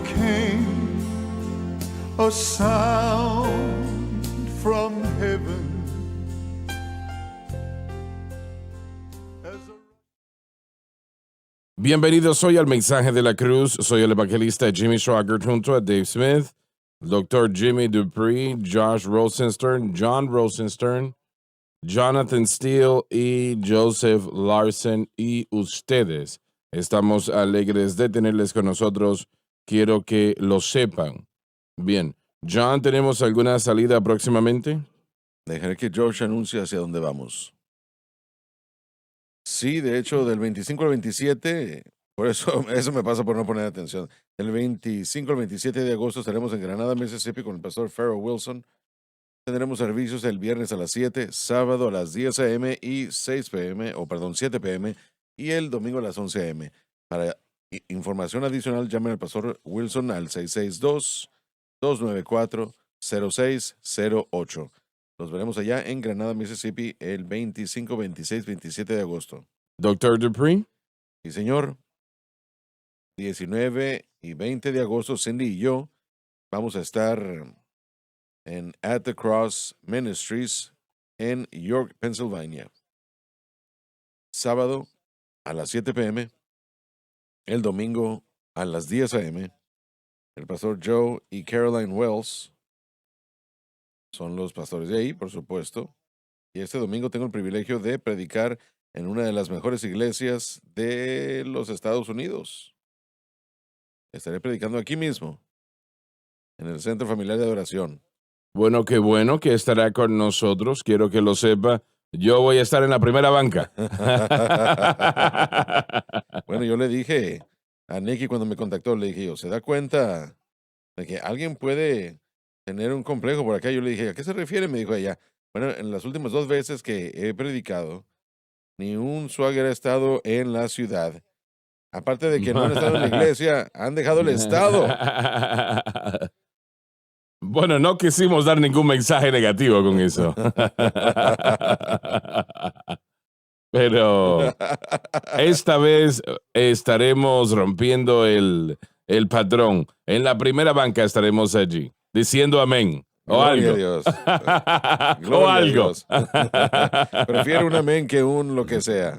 came a sound from heaven. Bienvenidos hoy al Mensaje de la Cruz. Soy el evangelista Jimmy Schwager junto a Dave Smith, Dr. Jimmy Dupree, Josh Rosenstern, John Rosenstern, Jonathan Steele y Joseph Larson y ustedes. Estamos alegres de tenerles con nosotros. Quiero que lo sepan. Bien, John, ¿tenemos alguna salida próximamente? Dejaré que Josh anuncie hacia dónde vamos. Sí, de hecho, del 25 al 27, por eso me pasa por no poner atención. Del 25 al 27 de agosto estaremos en Granada, Mississippi, con el pastor Pharaoh Wilson. Tendremos servicios el viernes a las 7, sábado a las 10 a.m. y 7 p.m. y el domingo a las 11 a.m. Para información adicional, llamen al pastor Wilson al 662-294-0608. Nos veremos allá en Granada, Mississippi, el 25, 26, 27 de agosto. Dr. Dupree. Sí, señor. 19 y 20 de agosto, Cindy y yo vamos a estar en At the Cross Ministries en York, Pennsylvania. Sábado a las 7 p.m., el domingo a las 10 a.m., el pastor Joe y Caroline Wells son los pastores de ahí, por supuesto. Y este domingo tengo el privilegio de predicar en una de las mejores iglesias de los Estados Unidos. Estaré predicando aquí mismo, en el Centro Familiar de Adoración. Bueno que estará con nosotros. Quiero que lo sepa. Yo voy a estar en la primera banca. Bueno, yo le dije a Nicky cuando me contactó, le dije, ¿se da cuenta de que alguien puede tener un complejo por acá? Yo le dije, ¿a qué se refiere? Me dijo ella. Bueno, en las últimas 2 veces que he predicado, ni un swagger ha estado en la ciudad. Aparte de que no han estado en la iglesia, han dejado el estado. Bueno, no quisimos dar ningún mensaje negativo con eso. Pero esta vez estaremos rompiendo el patrón. En la primera banca estaremos allí, diciendo amén. O Gloria algo. a Dios. O algo. A Dios. Prefiero un amén que un lo que sea.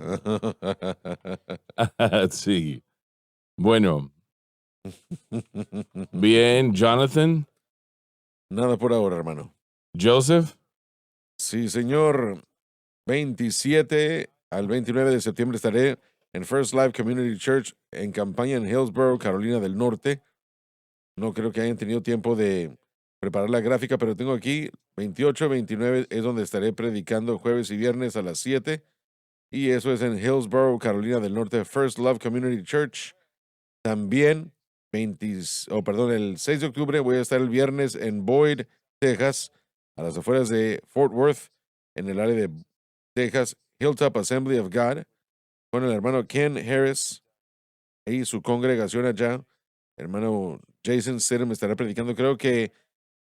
Sí. Bueno. Bien, Jonathan. Nada por ahora, hermano. Joseph. Sí, señor. 27 al 29 de septiembre estaré en First Life Community Church en campaña en Hillsborough, Carolina del Norte. No creo que hayan tenido tiempo de preparar la gráfica, pero tengo aquí 28, 29 es donde estaré predicando jueves y viernes a las 7. Y eso es en Hillsborough, Carolina del Norte, First Love Community Church. También el 6 de octubre voy a estar el viernes en Boyd, Texas, a las afueras de Fort Worth, en el área de Texas, Hilltop Assembly of God, con el hermano Ken Harris y su congregación allá. Hermano Jason Stidham estará predicando, creo que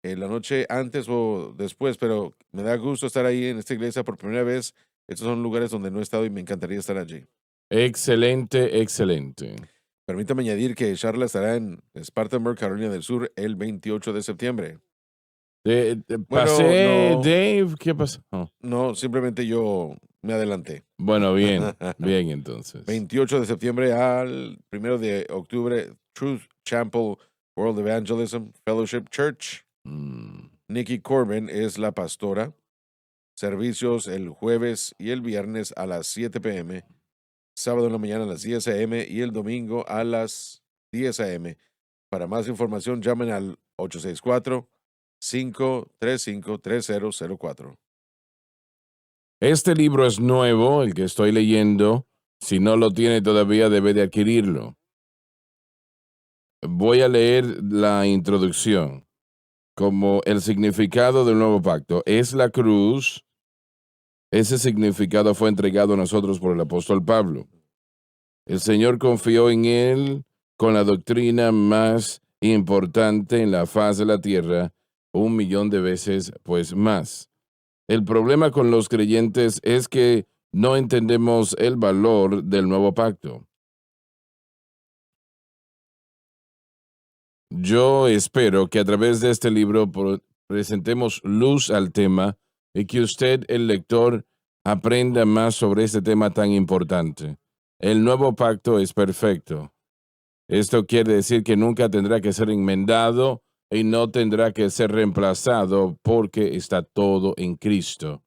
la noche antes o después, pero me da gusto estar ahí en esta iglesia por primera vez. Estos son lugares donde no he estado y me encantaría estar allí. Excelente, excelente. Permítame añadir que Charla estará en Spartanburg, Carolina del Sur, el 28 de septiembre. Pasé, no, Dave, ¿qué pasó? No, simplemente yo me adelanté. Bueno, bien, bien entonces. 28 de septiembre al 1 de octubre, Truth Chapel World Evangelism Fellowship Church. Nikki Corbin es la pastora. Servicios el jueves y el viernes a las 7 p.m., sábado en la mañana a las 10 a.m. y el domingo a las 10 a.m. Para más información, llamen al 864-535-3004. Este libro es nuevo, el que estoy leyendo. Si no lo tiene todavía, debe de adquirirlo. Voy a leer la introducción. Como el significado del nuevo pacto es la cruz, ese significado fue entregado a nosotros por el apóstol Pablo. El Señor confió en él con la doctrina más importante en la faz de la tierra, 1,000,000 de veces, pues más. El problema con los creyentes es que no entendemos el valor del nuevo pacto. Yo espero que a través de este libro presentemos luz al tema y que usted, el lector, aprenda más sobre este tema tan importante. El nuevo pacto es perfecto. Esto quiere decir que nunca tendrá que ser enmendado y no tendrá que ser reemplazado porque está todo en Cristo.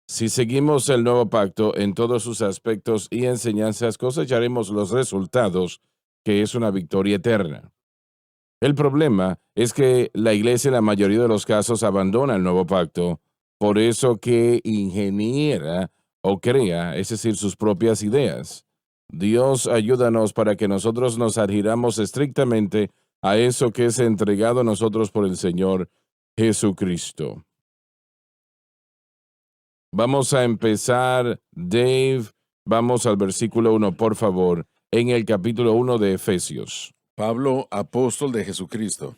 Si seguimos el nuevo pacto en todos sus aspectos y enseñanzas, cosecharemos los resultados, que es una victoria eterna. El problema es que la iglesia en la mayoría de los casos abandona el nuevo pacto, por eso que ingeniera o crea, es decir, sus propias ideas. Dios ayúdanos para que nosotros nos adhiramos estrictamente a eso que es entregado a nosotros por el Señor Jesucristo. Vamos a empezar, Dave, vamos al versículo 1, por favor, en el capítulo 1 de Efesios. Pablo, apóstol de Jesucristo.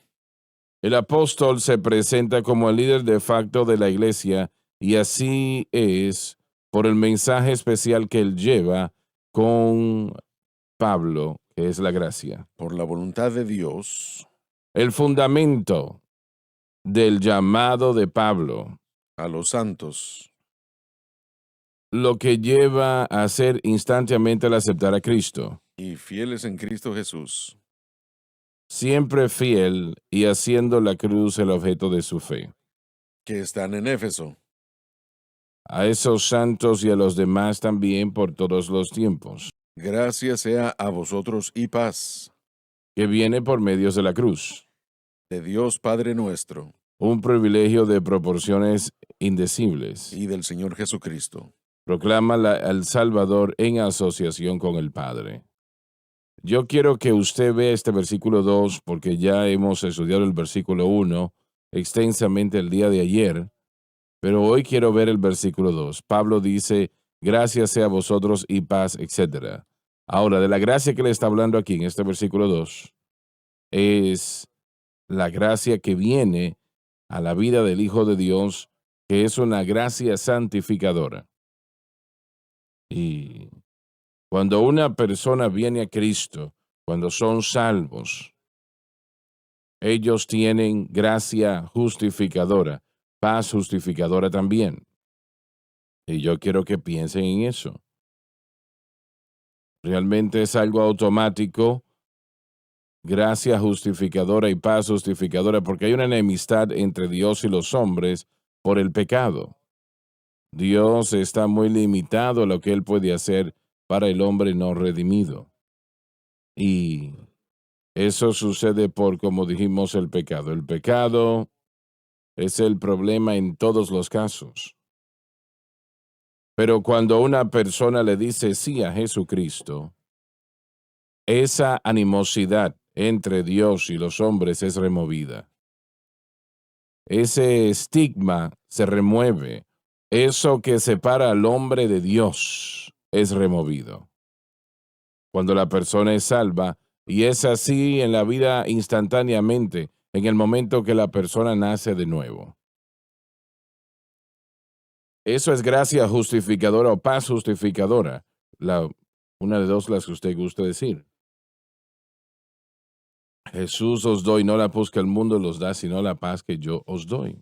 El apóstol se presenta como el líder de facto de la iglesia y así es por el mensaje especial que él lleva con Pablo, que es la gracia. Por la voluntad de Dios, El fundamento del llamado de Pablo, a los santos, lo que lleva a hacer instantáneamente al aceptar a Cristo, y fieles en Cristo Jesús, siempre fiel y haciendo la cruz el objeto de su fe. que están en Éfeso, A esos santos y a los demás también por todos los tiempos, gracias sea a vosotros y paz, que viene por medios de la cruz, de Dios Padre nuestro un privilegio de proporciones indecibles. y del Señor Jesucristo. Proclama al Salvador en asociación con el Padre. Yo quiero que usted vea este versículo 2 porque ya hemos estudiado el versículo 1 extensamente el día de ayer, pero hoy quiero ver el versículo 2. Pablo dice, gracias sea a vosotros y paz, etc. Ahora, de la gracia que le está hablando aquí en este versículo 2, es la gracia que viene a la vida del Hijo de Dios, que es una gracia santificadora. Y cuando una persona viene a Cristo, cuando son salvos, ellos tienen gracia justificadora, paz justificadora también. Y yo quiero que piensen en eso. Realmente es algo automático, gracia justificadora y paz justificadora, porque hay una enemistad entre Dios y los hombres por el pecado. Dios está muy limitado a lo que Él puede hacer para el hombre no redimido. Y eso sucede por, como dijimos, el pecado. El pecado es el problema en todos los casos. Pero cuando una persona le dice sí a Jesucristo, esa animosidad entre Dios y los hombres es removida. Ese estigma se remueve. Eso que separa al hombre de Dios es removido. Cuando la persona es salva, y es así en la vida instantáneamente, en el momento que la persona nace de nuevo. Eso es gracia justificadora o paz justificadora. Una de dos las que usted guste decir. Jesús os doy, no la paz que el mundo los da, sino la paz que yo os doy.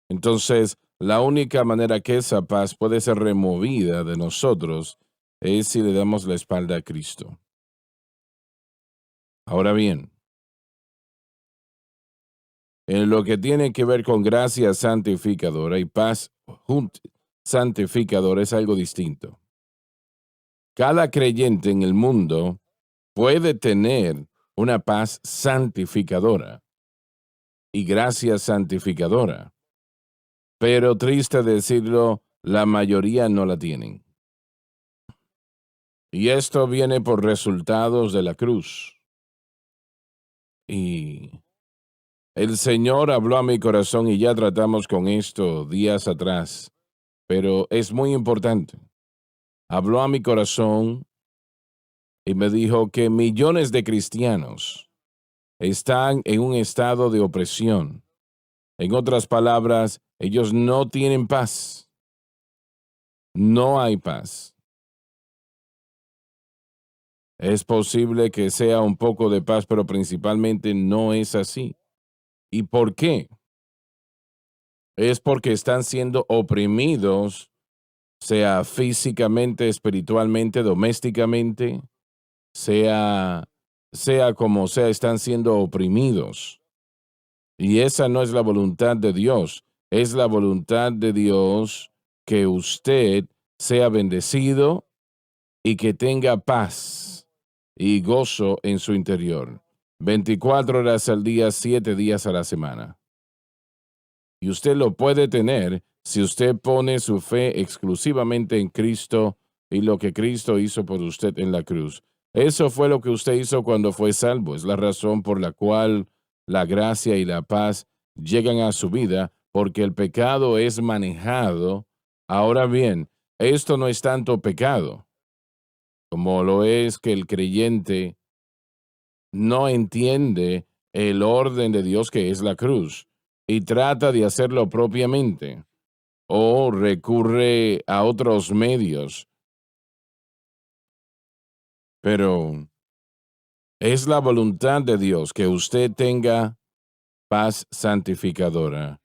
Entonces, la única manera que esa paz puede ser removida de nosotros es si le damos la espalda a Cristo. Ahora bien, en lo que tiene que ver con gracia santificadora y paz santificadora es algo distinto. Cada creyente en el mundo puede tener una paz santificadora y gracia santificadora, pero triste decirlo, la mayoría no la tienen. Y esto viene por resultados de la cruz. Y el Señor habló a mi corazón y ya tratamos con esto días atrás, pero es muy importante. Habló a mi corazón y me dijo que millones de cristianos están en un estado de opresión. En otras palabras, ellos no tienen paz. No hay paz. Es posible que sea un poco de paz, pero principalmente no es así. ¿Y por qué? Es porque están siendo oprimidos, sea físicamente, espiritualmente, domésticamente, sea, sea como sea, están siendo oprimidos. Y esa no es la voluntad de Dios. Es la voluntad de Dios que usted sea bendecido y que tenga paz y gozo en su interior. 24 horas al día, 7 días a la semana. Y usted lo puede tener si usted pone su fe exclusivamente en Cristo y lo que Cristo hizo por usted en la cruz. Eso fue lo que usted hizo cuando fue salvo. Es la razón por la cual la gracia y la paz llegan a su vida, porque el pecado es manejado. Ahora bien, esto no es tanto pecado como lo es que el creyente no entiende el orden de Dios que es la cruz y trata de hacerlo propiamente o recurre a otros medios. Pero es la voluntad de Dios que usted tenga paz santificadora,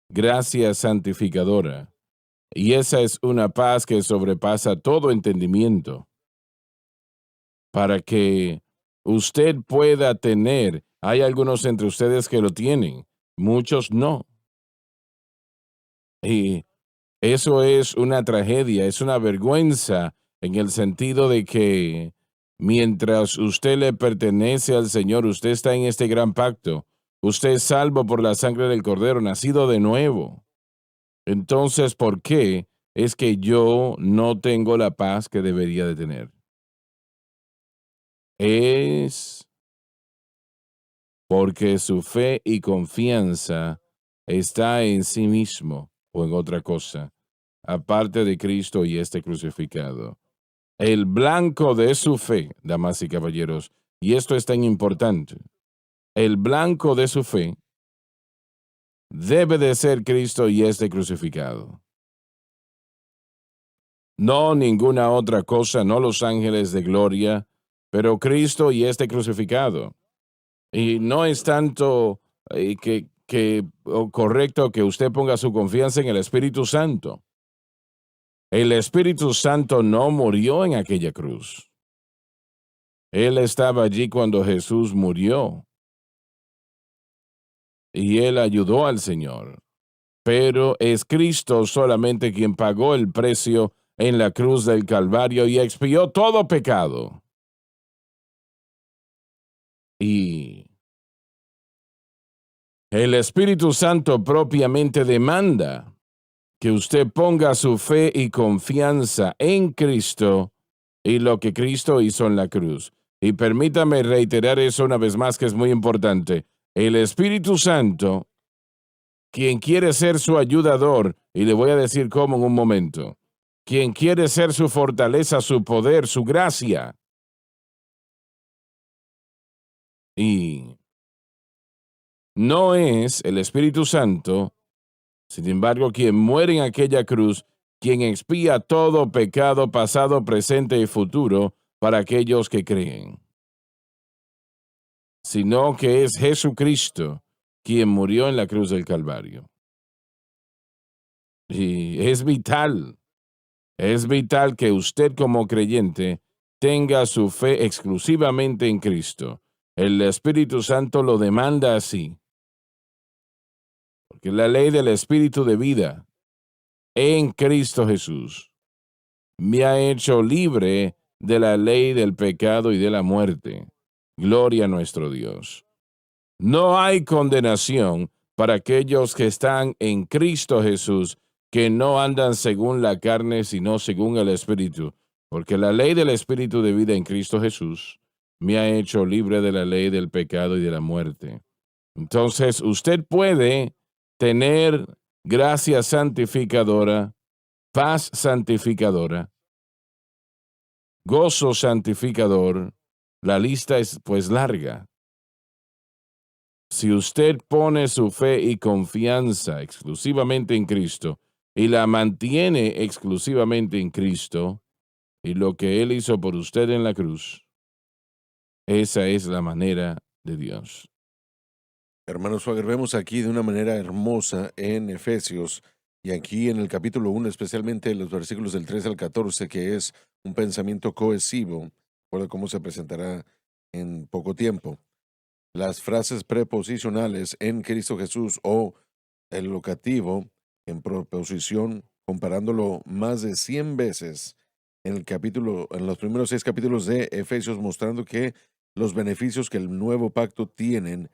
gracia santificadora. Y esa es una paz que sobrepasa todo entendimiento para que usted pueda tener. Hay algunos entre ustedes que lo tienen, muchos no. Y eso es una tragedia, es una vergüenza en el sentido de que mientras usted le pertenece al Señor, usted está en este gran pacto, usted es salvo por la sangre del Cordero, nacido de nuevo. Entonces, ¿por qué es que yo no tengo la paz que debería de tener? Es porque su fe y confianza está en sí mismo o en otra cosa, aparte de Cristo y este crucificado. El blanco de su fe, damas y caballeros, y esto es tan importante, el blanco de su fe debe de ser Cristo y este crucificado. No ninguna otra cosa, no los ángeles de gloria, pero Cristo y este crucificado. Y no es tanto correcto que usted ponga su confianza en el Espíritu Santo. El Espíritu Santo no murió en aquella cruz. Él estaba allí cuando Jesús murió. Y él ayudó al Señor. Pero es Cristo solamente quien pagó el precio en la cruz del Calvario y expió todo pecado. Y el Espíritu Santo propiamente demanda que usted ponga su fe y confianza en Cristo y lo que Cristo hizo en la cruz. Y permítame reiterar eso una vez más, que es muy importante. El Espíritu Santo, quien quiere ser su ayudador, y le voy a decir cómo en un momento, quien quiere ser su fortaleza, su poder, su gracia. Y no es el Espíritu Santo, sin embargo, quien muere en aquella cruz, quien expía todo pecado pasado, presente y futuro para aquellos que creen, sino que es Jesucristo quien murió en la cruz del Calvario. Y es vital que usted como creyente tenga su fe exclusivamente en Cristo. El Espíritu Santo lo demanda así, porque la ley del Espíritu de vida en Cristo Jesús me ha hecho libre de la ley del pecado y de la muerte. Gloria a nuestro Dios. No hay condenación para aquellos que están en Cristo Jesús, que no andan según la carne, sino según el Espíritu, porque la ley del Espíritu de vida en Cristo Jesús me ha hecho libre de la ley del pecado y de la muerte. Entonces, usted puede tener gracia santificadora, paz santificadora, gozo santificador. La lista es pues larga. Si usted pone su fe y confianza exclusivamente en Cristo y la mantiene exclusivamente en Cristo y lo que Él hizo por usted en la cruz, Esa es la manera de Dios. Hermano Swagger, vemos aquí de una manera hermosa en Efesios y aquí en el capítulo 1, especialmente los versículos del 3 al 14, que es un pensamiento cohesivo, por cómo se presentará en poco tiempo. Las frases preposicionales en Cristo Jesús o el locativo en proposición, comparándolo más de 100 veces en el capítulo, en los primeros 6 capítulos de Efesios, mostrando que los beneficios que el nuevo pacto tienen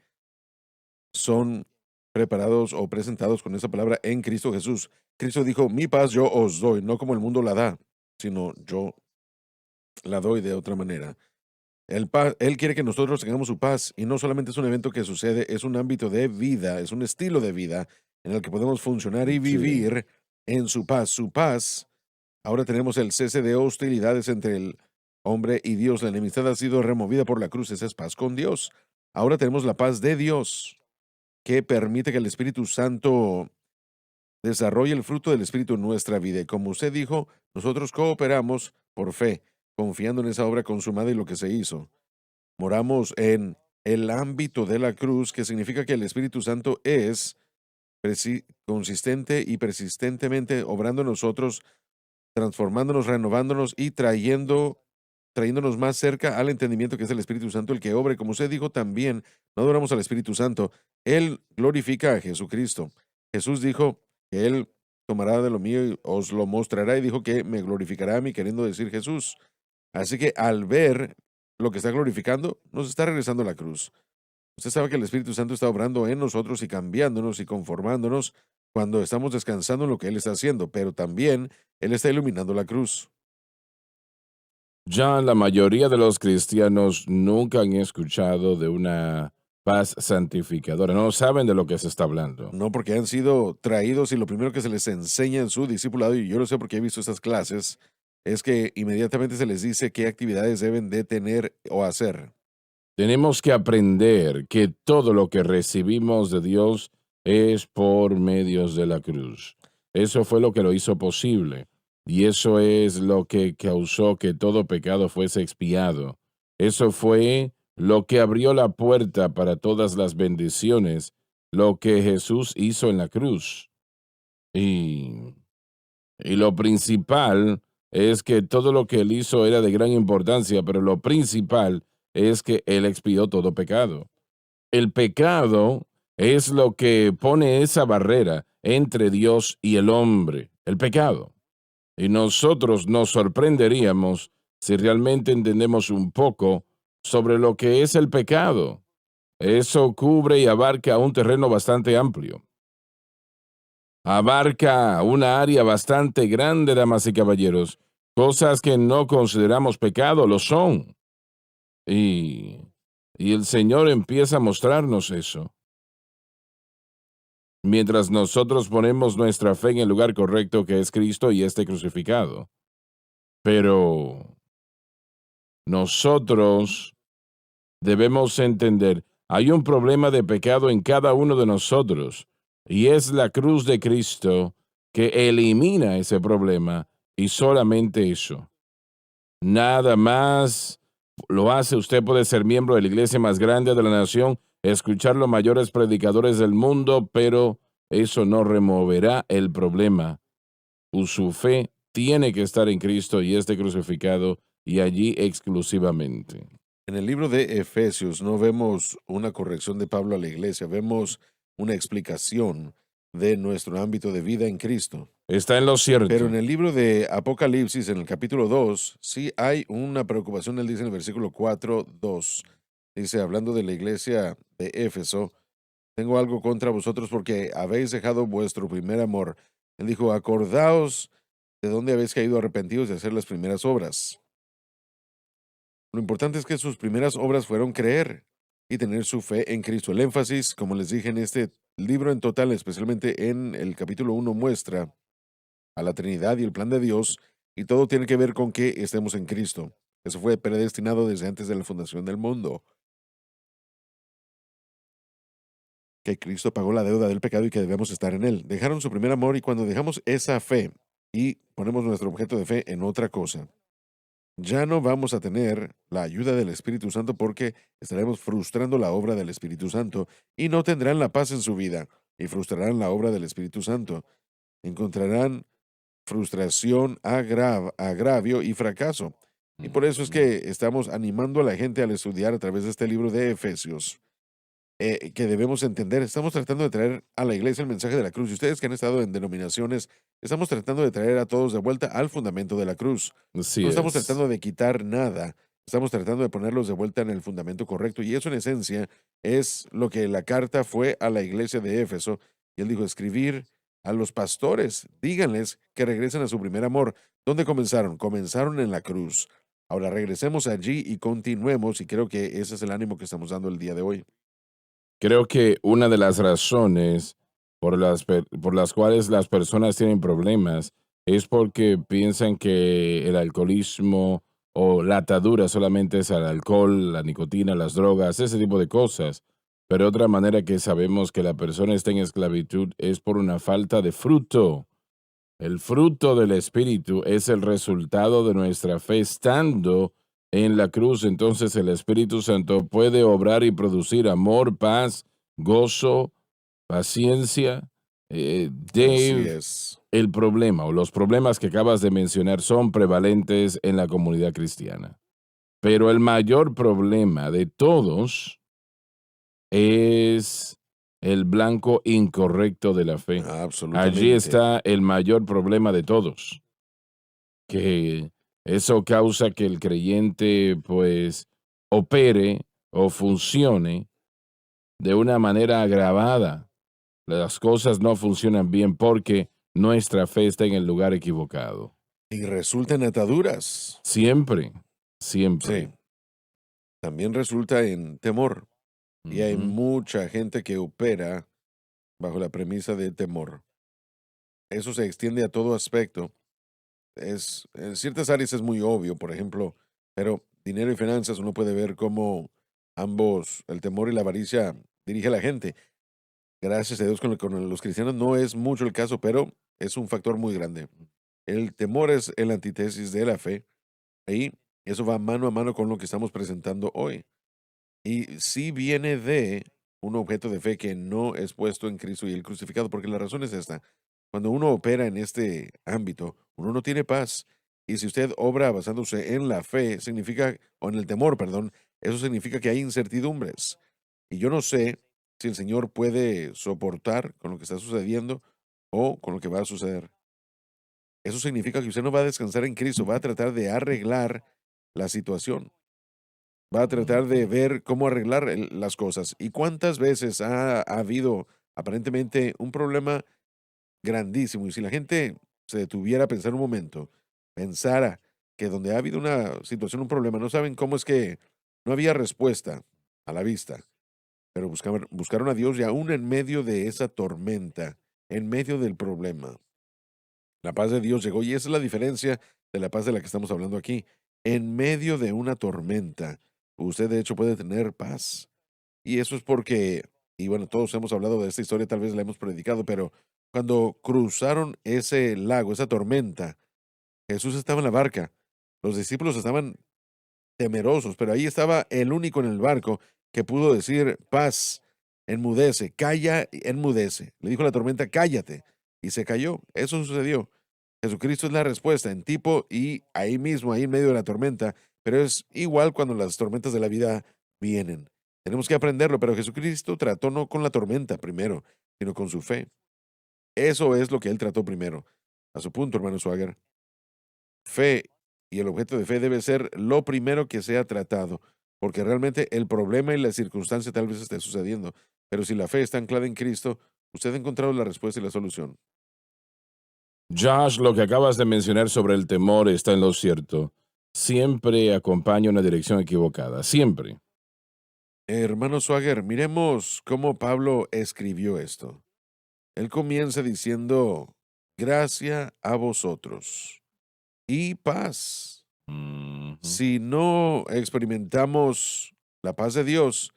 son preparados o presentados con esa palabra en Cristo Jesús. Cristo dijo, mi paz yo os doy, no como el mundo la da, sino yo la doy de otra manera. Él quiere que nosotros tengamos su paz y no solamente es un evento que sucede, es un ámbito de vida, es un estilo de vida en el que podemos funcionar y Sí. vivir en su paz. Su paz, ahora tenemos el cese de hostilidades entre el hombre y Dios. La enemistad ha sido removida por la cruz, esa es paz con Dios. Ahora tenemos la paz de Dios que permite que el Espíritu Santo desarrolle el fruto del Espíritu en nuestra vida. Y como usted dijo, nosotros cooperamos por fe, confiando en esa obra consumada y lo que se hizo. Moramos en el ámbito de la cruz, que significa que el Espíritu Santo es consistente y persistentemente obrando en nosotros, transformándonos, renovándonos y trayéndonos más cerca al entendimiento que es el Espíritu Santo el que obre. Como usted dijo también, no adoramos al Espíritu Santo. Él glorifica a Jesucristo. Jesús dijo que Él tomará de lo mío y os lo mostrará y dijo que me glorificará a mí, queriendo decir Jesús. Así que al ver lo que está glorificando, nos está regresando a la cruz. Usted sabe que el Espíritu Santo está obrando en nosotros y cambiándonos y conformándonos cuando estamos descansando en lo que Él está haciendo, pero también Él está iluminando la cruz. Ya la mayoría de los cristianos nunca han escuchado de una paz santificadora, no saben de lo que se está hablando. No, porque han sido traídos y lo primero que se les enseña en su discipulado, y yo lo sé porque he visto estas clases, es que inmediatamente se les dice qué actividades deben de tener o hacer. Tenemos que aprender que todo lo que recibimos de Dios es por medios de la cruz. Eso fue lo que lo hizo posible. Y eso es lo que causó que todo pecado fuese expiado. Eso fue lo que abrió la puerta para todas las bendiciones, lo que Jesús hizo en la cruz. Y, y lo principal es que todo lo que él hizo era de gran importancia, pero lo principal es que él expió todo pecado. El pecado es lo que pone esa barrera entre Dios y el hombre, el pecado. Y nosotros nos sorprenderíamos si realmente entendemos un poco sobre lo que es el pecado. Eso cubre y abarca un terreno bastante amplio. Abarca una área bastante grande, damas y caballeros. Cosas que no consideramos pecado lo son. Y, y el Señor empieza a mostrarnos eso. Mientras nosotros ponemos nuestra fe en el lugar correcto que es Cristo y este crucificado. Pero nosotros debemos entender, hay un problema de pecado en cada uno de nosotros y es la cruz de Cristo que elimina ese problema y solamente eso. Nada más lo hace. Usted puede ser miembro de la iglesia más grande de la nación, escuchar los mayores predicadores del mundo, pero eso no removerá el problema. Su fe tiene que estar en Cristo y este crucificado y allí exclusivamente. En el libro de Efesios no vemos una corrección de Pablo a la iglesia, vemos una explicación de nuestro ámbito de vida en Cristo. Está en lo Pero cierto. en el libro de Apocalipsis, en el capítulo 2, sí hay una preocupación. Él dice en el versículo 4:2, dice, hablando de la iglesia de Éfeso, tengo algo contra vosotros porque habéis dejado vuestro primer amor. Él dijo, acordaos de dónde habéis caído, arrepentidos de hacer las primeras obras. Lo importante es que sus primeras obras fueron creer y tener su fe en Cristo. El énfasis, como les dije en este libro en total, especialmente en el capítulo 1, muestra a la Trinidad y el plan de Dios, y todo tiene que ver con que estemos en Cristo. Eso fue predestinado desde antes de la fundación del mundo. Que Cristo pagó la deuda del pecado y que debemos estar en Él. Dejaron su primer amor y cuando dejamos esa fe y ponemos nuestro objeto de fe en otra cosa, ya no vamos a tener la ayuda del Espíritu Santo porque estaremos frustrando la obra del Espíritu Santo y no tendrán la paz en su vida y frustrarán la obra del Espíritu Santo. Encontrarán frustración, agravio y fracaso. Y por eso es Ujú. que estamos animando a la gente al estudiar a través de este libro de Efesios, que debemos entender. Estamos tratando de traer a la iglesia el mensaje de la cruz. Y ustedes que han estado en denominaciones, estamos tratando de traer a todos de vuelta al fundamento de la cruz. Así No estamos es. tratando de quitar nada. Estamos tratando de ponerlos de vuelta en el fundamento correcto. Y eso en esencia es lo que la carta fue a la iglesia de Éfeso. Y él dijo, escribir a los pastores, díganles que regresen a su primer amor. ¿Dónde comenzaron? Comenzaron en la cruz. Ahora regresemos allí y continuemos. Y creo que ese es el ánimo que estamos dando el día de hoy. Creo que una de las razones por las cuales las personas tienen problemas es porque piensan que el alcoholismo o la atadura solamente es al alcohol, la nicotina, las drogas, ese tipo de cosas. Pero otra manera que sabemos que la persona está en esclavitud es por una falta de fruto. El fruto del Espíritu es el resultado de nuestra fe estando en la cruz. Entonces el Espíritu Santo puede obrar y producir amor, paz, gozo, paciencia. Así Dave, es. el problema o los problemas que acabas de mencionar son prevalentes en la comunidad cristiana. Pero el mayor problema de todos es el blanco incorrecto de la fe. Allí Absolutamente. está el mayor problema de todos, que eso causa que el creyente pues opere o funcione de una manera agravada. Las cosas no funcionan bien porque nuestra fe está en el lugar equivocado. Y resulta en ataduras. Siempre, Sí. siempre. También resulta en temor. Y hay Ujú. mucha gente que opera bajo la premisa de temor. Eso se extiende a todo aspecto. En ciertas áreas es muy obvio, por ejemplo, pero dinero y finanzas uno puede ver cómo ambos, el temor y la avaricia, dirige a la gente. Gracias a Dios con los cristianos no es mucho el caso, pero es un factor muy grande. El temor es el antítesis de la fe y eso va mano a mano con lo que estamos presentando hoy. Y sí viene de un objeto de fe que no es puesto en Cristo y el crucificado, porque la razón es esta. Cuando uno opera en este ámbito, uno no tiene paz. Y si usted obra basándose en la fe, significa, o en el temor, perdón, eso significa que hay incertidumbres. Y yo no sé si el Señor puede soportar con lo que está sucediendo o con lo que va a suceder. Eso significa que usted no va a descansar en Cristo, va a tratar de arreglar la situación. Va a tratar de Ujú. ver cómo arreglar las cosas. ¿Y cuántas veces ha habido aparentemente un problema grandísimo? Y si la gente se detuviera a pensar un momento, pensara que donde ha habido una situación, un problema, no saben cómo es que no había respuesta a la vista, pero buscaron a Dios y aún en medio de esa tormenta, en medio del problema, la paz de Dios llegó y esa es la diferencia de la paz de la que estamos hablando aquí. En medio de una tormenta, usted de hecho puede tener paz. Y eso es porque, y bueno, todos hemos hablado de esta historia, tal vez la hemos predicado, pero cuando cruzaron ese lago, esa tormenta, Jesús estaba en la barca. Los discípulos estaban temerosos, pero ahí estaba el único en el barco que pudo decir, paz, enmudece, calla, enmudece. Le dijo a la tormenta, cállate. Y se cayó. Eso sucedió. Jesucristo es la respuesta en tipo y ahí mismo, ahí en medio de la tormenta, pero es igual cuando las tormentas de la vida vienen. Tenemos que aprenderlo, pero Jesucristo trató no con la tormenta primero, sino con su fe. Eso es lo que él trató primero. A su punto, hermano Swagger, fe y el objeto de fe debe ser lo primero que sea tratado, porque realmente el problema y la circunstancia tal vez esté sucediendo, pero si la fe está anclada en Cristo, usted ha encontrado la respuesta y la solución. Josh, lo que acabas de mencionar sobre el temor está en lo cierto. Siempre acompaña una dirección equivocada, siempre. Hermano Swagger, miremos cómo Pablo escribió esto. Él comienza diciendo, gracia a vosotros y paz. Ujú. Si no experimentamos la paz de Dios,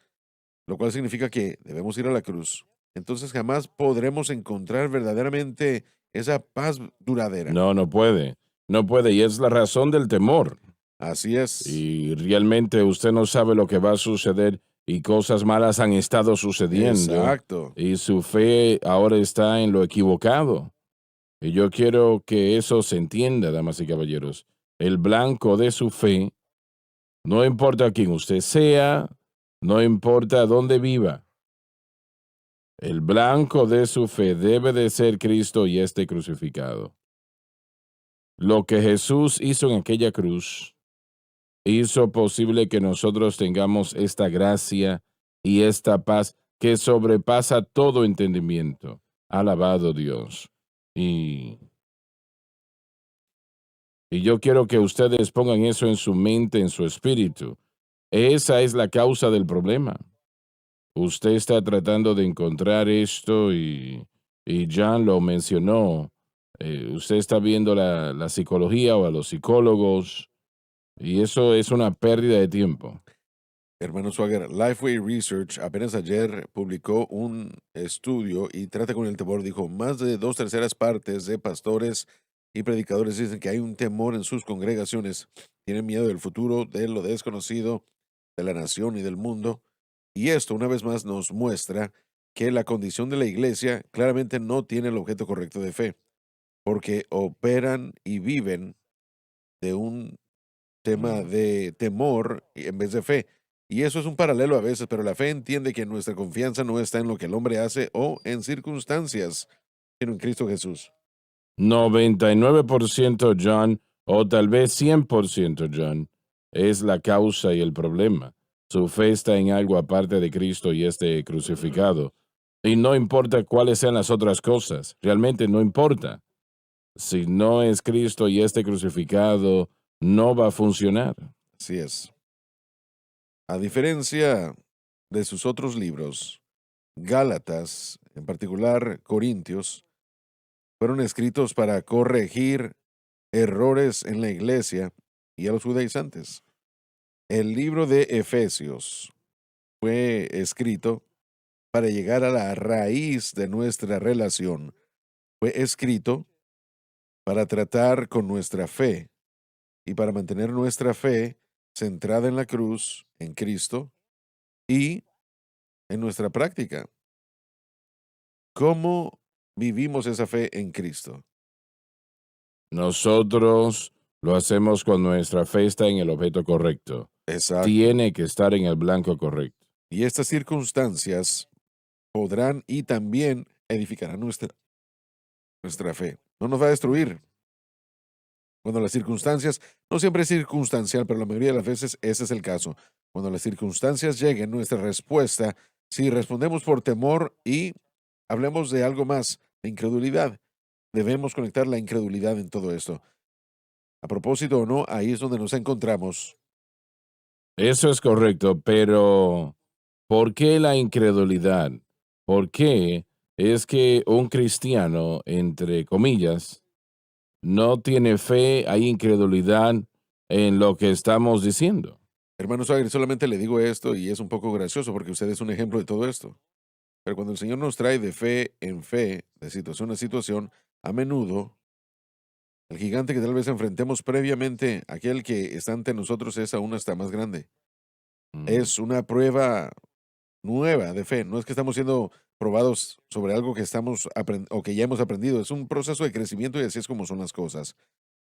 lo cual significa que debemos ir a la cruz, entonces jamás podremos encontrar verdaderamente esa paz duradera. No, no puede. No puede. Y es la razón del temor. Así es. Y realmente usted no sabe lo que va a suceder y cosas malas han estado sucediendo Exacto. y su fe ahora está en lo equivocado. Y yo quiero que eso se entienda, damas y caballeros. El blanco de su fe, no importa quién usted sea, no importa dónde viva, el blanco de su fe debe de ser Cristo y este crucificado. Lo que Jesús hizo en aquella cruz hizo posible que nosotros tengamos esta gracia y esta paz que sobrepasa todo entendimiento. Alabado Dios. Y, y yo quiero que ustedes pongan eso en su mente, en su espíritu. Esa es la causa del problema. Usted está tratando de encontrar esto y John lo mencionó. Usted está viendo la psicología o a los psicólogos y eso es una pérdida de tiempo. Hermano Swagger, Lifeway Research apenas ayer publicó un estudio y trata con el temor. Dijo, más de 2/3 de pastores y predicadores dicen que hay un temor en sus congregaciones. Tienen miedo del futuro, de lo desconocido, de la nación y del mundo. Y esto, una vez más, nos muestra que la condición de la iglesia claramente no tiene el objeto correcto de fe, porque operan y viven de un tema Mm. de temor en vez de fe. Y eso es un paralelo a veces, pero la fe entiende que nuestra confianza no está en lo que el hombre hace o en circunstancias, sino en Cristo Jesús. 99% John, o tal vez 100% John, es la causa y el problema. Su fe está en algo aparte de Cristo y este crucificado. Y no importa cuáles sean las otras cosas, realmente no importa. Si no es Cristo y este crucificado, no va a funcionar. Así es. A diferencia de sus otros libros, Gálatas, en particular Corintios, fueron escritos para corregir errores en la iglesia y a los judaizantes. El libro de Efesios fue escrito para llegar a la raíz de nuestra relación. Fue escrito para tratar con nuestra fe y para mantener nuestra fe centrada en la cruz, en Cristo y en nuestra práctica. ¿Cómo vivimos esa fe en Cristo? Nosotros lo hacemos con nuestra fe está en el objeto correcto. Exacto. Tiene que estar en el blanco correcto. Y estas circunstancias podrán y también edificarán nuestra fe. No nos va a destruir. Cuando las circunstancias, no siempre es circunstancial, pero la mayoría de las veces ese es el caso. Cuando las circunstancias lleguen, nuestra respuesta, si respondemos por temor y hablemos de algo más, de incredulidad, debemos conectar la incredulidad en todo esto. A propósito o no, ahí es donde nos encontramos. Eso es correcto, pero ¿por qué la incredulidad? ¿Por qué es que un cristiano, entre comillas, no tiene fe, hay incredulidad en lo que estamos diciendo? Hermano Swagger, solamente le digo esto y es un poco gracioso porque usted es un ejemplo de todo esto. Pero cuando el Señor nos trae de fe en fe, de situación a situación, a menudo el gigante que tal vez enfrentemos previamente, aquel que está ante nosotros es aún hasta más grande. Mm. Es una prueba nueva de fe. No es que estamos siendo probados sobre algo que estamos o que ya hemos aprendido. Es un proceso de crecimiento y así es como son las cosas.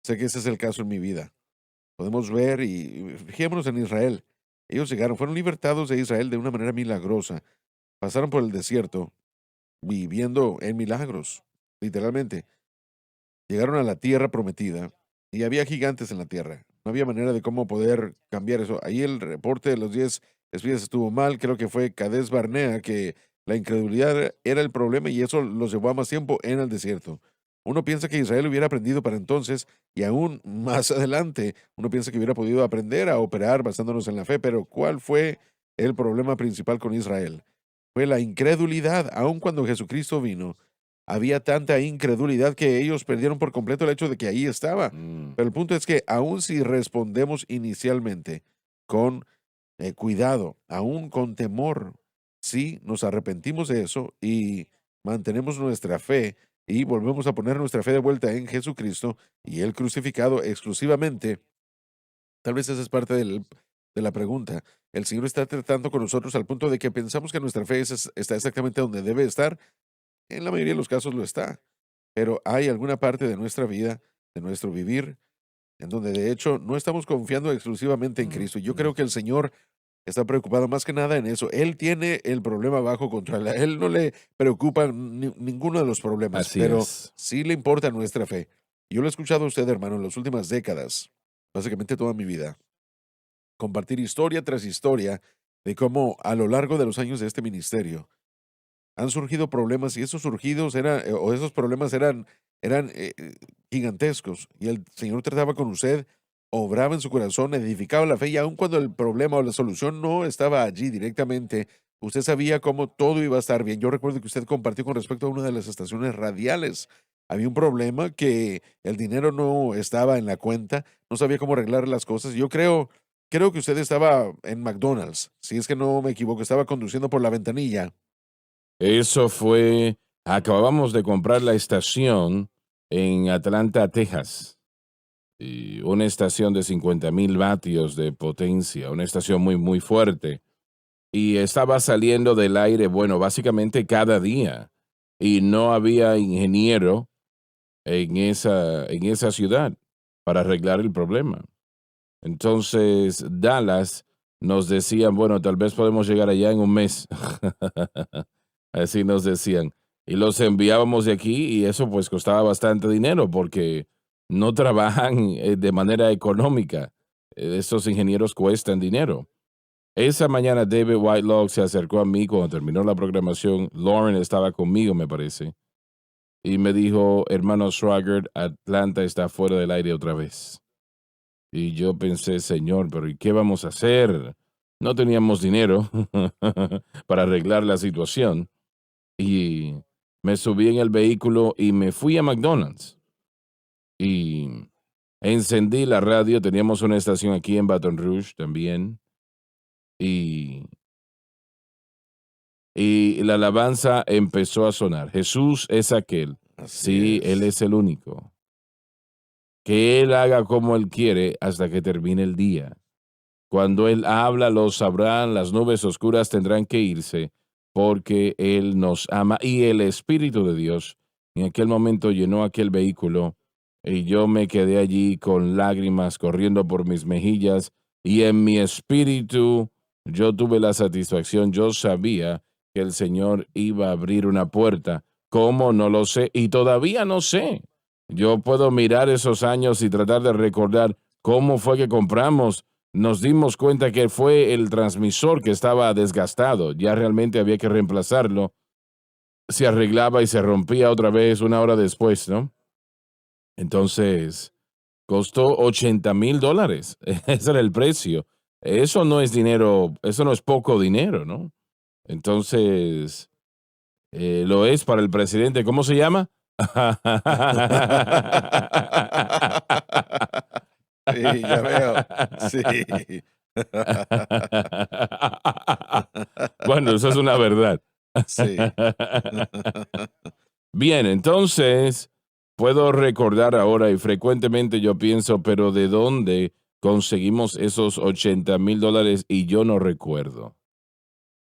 Sé que ese es el caso en mi vida. Podemos ver y fijémonos en Israel. Ellos llegaron, fueron libertados de Israel de una manera milagrosa. Pasaron por el desierto viviendo en milagros, literalmente. Llegaron a la tierra prometida y había gigantes en la tierra. No había manera de cómo poder cambiar eso. Ahí el reporte de los 10 espías estuvo mal. Creo que fue Cades Barnea que la incredulidad era el problema y eso los llevó a más tiempo en el desierto. Uno piensa que Israel hubiera aprendido para entonces y aún más adelante uno piensa que hubiera podido aprender a operar basándonos en la fe, pero ¿cuál fue el problema principal con Israel? Fue la incredulidad, aun cuando Jesucristo vino. Había tanta incredulidad que ellos perdieron por completo el hecho de que ahí estaba. Mm. Pero el punto es que aun si respondemos inicialmente con cuidado, aún con temor, si nos arrepentimos de eso y mantenemos nuestra fe y volvemos a poner nuestra fe de vuelta en Jesucristo y el crucificado exclusivamente, Tal vez esa es parte de la pregunta. El Señor está tratando con nosotros al punto de que pensamos que nuestra fe está exactamente donde debe estar. En la mayoría de los casos lo está. Pero hay alguna parte de nuestra vida, de nuestro vivir, en donde de hecho no estamos confiando exclusivamente en Cristo. Yo creo que el Señor está preocupado más que nada en eso. Él tiene el problema bajo control. A él no le preocupa ninguno de los problemas, Así pero es. sí le importa nuestra fe. Yo lo he escuchado a usted, hermano, en las últimas décadas, básicamente toda mi vida, compartir historia tras historia de cómo a lo largo de los años de este ministerio han surgido problemas y esos surgidos o esos problemas eran gigantescos y el Señor trataba con usted, obraba en su corazón, edificaba la fe y aun cuando el problema o la solución no estaba allí directamente, usted sabía cómo todo iba a estar bien. Yo recuerdo que usted compartió con respecto a una de las estaciones radiales. Había un problema que el dinero no estaba en la cuenta, no sabía cómo arreglar las cosas. Creo que usted estaba en McDonald's, si es que no me equivoco, estaba conduciendo por la ventanilla. Eso fue, acabábamos de comprar la estación en Atlanta, Texas. Y una estación de 50,000 vatios de potencia, una estación muy, muy fuerte. Y estaba saliendo del aire, bueno, básicamente cada día. Y no había ingeniero en esa ciudad para arreglar el problema. Entonces, Dallas nos decían, bueno, tal vez podemos llegar allá en un mes. Así nos decían. Y los enviábamos de aquí y eso pues costaba bastante dinero porque no trabajan de manera económica. Estos ingenieros cuestan dinero. Esa mañana David Whitelock se acercó a mí cuando terminó la programación. Lauren estaba conmigo, me parece. Y me dijo, hermano Swagert, Atlanta está fuera del aire otra vez. Y yo pensé, señor, pero ¿y qué vamos a hacer? No teníamos dinero para arreglar la situación. Y me subí en el vehículo y me fui a McDonald's. Y encendí la radio. Teníamos una estación aquí en Baton Rouge también. Y, y la alabanza empezó a sonar. Jesús es aquel. Así Sí, Él es. es el único. Que Él haga como Él quiere hasta que termine el día. Cuando Él habla, lo sabrán, las nubes oscuras tendrán que irse, porque Él nos ama. Y el Espíritu de Dios en aquel momento llenó aquel vehículo y yo me quedé allí con lágrimas corriendo por mis mejillas y en mi espíritu yo tuve la satisfacción, yo sabía que el Señor iba a abrir una puerta. ¿Cómo? No lo sé y todavía no sé. Yo puedo mirar esos años y tratar de recordar cómo fue que compramos. Nos dimos cuenta que fue el transmisor que estaba desgastado, ya realmente había que reemplazarlo. Se arreglaba y se rompía otra vez una hora después, ¿no? Entonces, costó $80,000. Ese era el precio. Eso no es dinero, eso no es poco dinero, ¿no? Entonces, lo es para el presidente. ¿Cómo se llama? Sí, ya veo. Sí. Bueno, eso es una verdad. Sí. Bien, entonces puedo recordar ahora y frecuentemente yo pienso, pero ¿de dónde conseguimos esos $80,000? Y yo no recuerdo.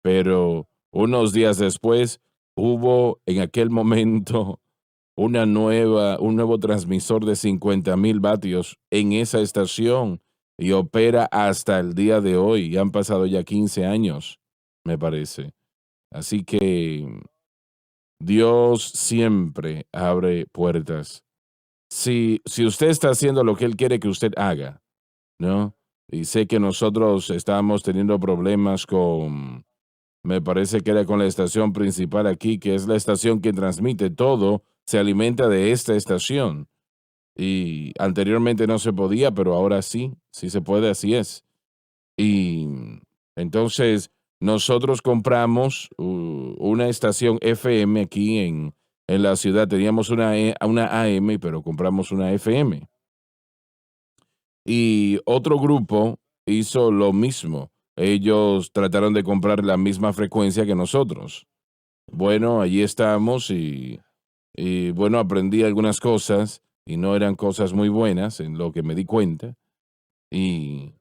Pero unos días después hubo en aquel momento un nuevo transmisor de 50,000 vatios en esa estación y opera hasta el día de hoy. Y han pasado ya 15 años, me parece. Así que Dios siempre abre puertas. Si usted está haciendo lo que Él quiere que usted haga, ¿no? Y sé que nosotros estábamos teniendo problemas me parece que era con la estación principal aquí, que es la estación que transmite todo, se alimenta de esta estación. Y anteriormente no se podía, pero ahora sí, sí se puede, así es. Y entonces nosotros compramos una estación FM aquí en la ciudad. Teníamos una AM, pero compramos una FM. Y otro grupo hizo lo mismo. Ellos trataron de comprar la misma frecuencia que nosotros. Bueno, allí estamos y bueno, aprendí algunas cosas y no eran cosas muy buenas en lo que me di cuenta. Y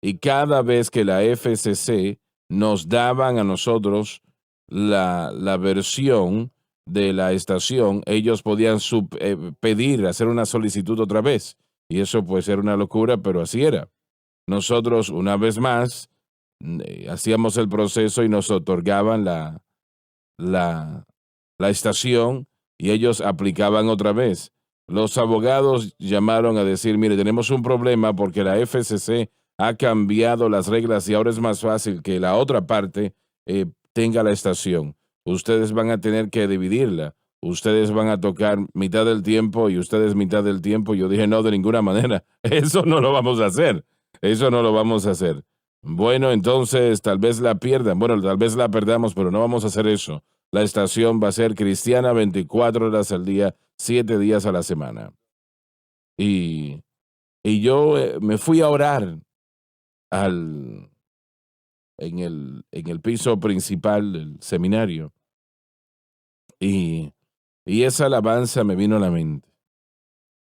y cada vez que la FCC nos daban a nosotros la versión de la estación, ellos podían pedir, hacer una solicitud otra vez. Y eso pues era una locura, pero así era. Nosotros, una vez más, hacíamos el proceso y nos otorgaban la estación y ellos aplicaban otra vez. Los abogados llamaron a decir, mire, tenemos un problema porque la FCC ha cambiado las reglas y ahora es más fácil que la otra parte tenga la estación. Ustedes van a tener que dividirla. Ustedes van a tocar mitad del tiempo y ustedes mitad del tiempo. Yo dije, no, de ninguna manera. Eso no lo vamos a hacer. Eso no lo vamos a hacer. Bueno, entonces tal vez la pierdan. Bueno, tal vez la perdamos, pero no vamos a hacer eso. La estación va a ser cristiana 24 horas al día, 7 días a la semana. Y yo me fui a orar en el piso principal del seminario. Y esa alabanza me vino a la mente.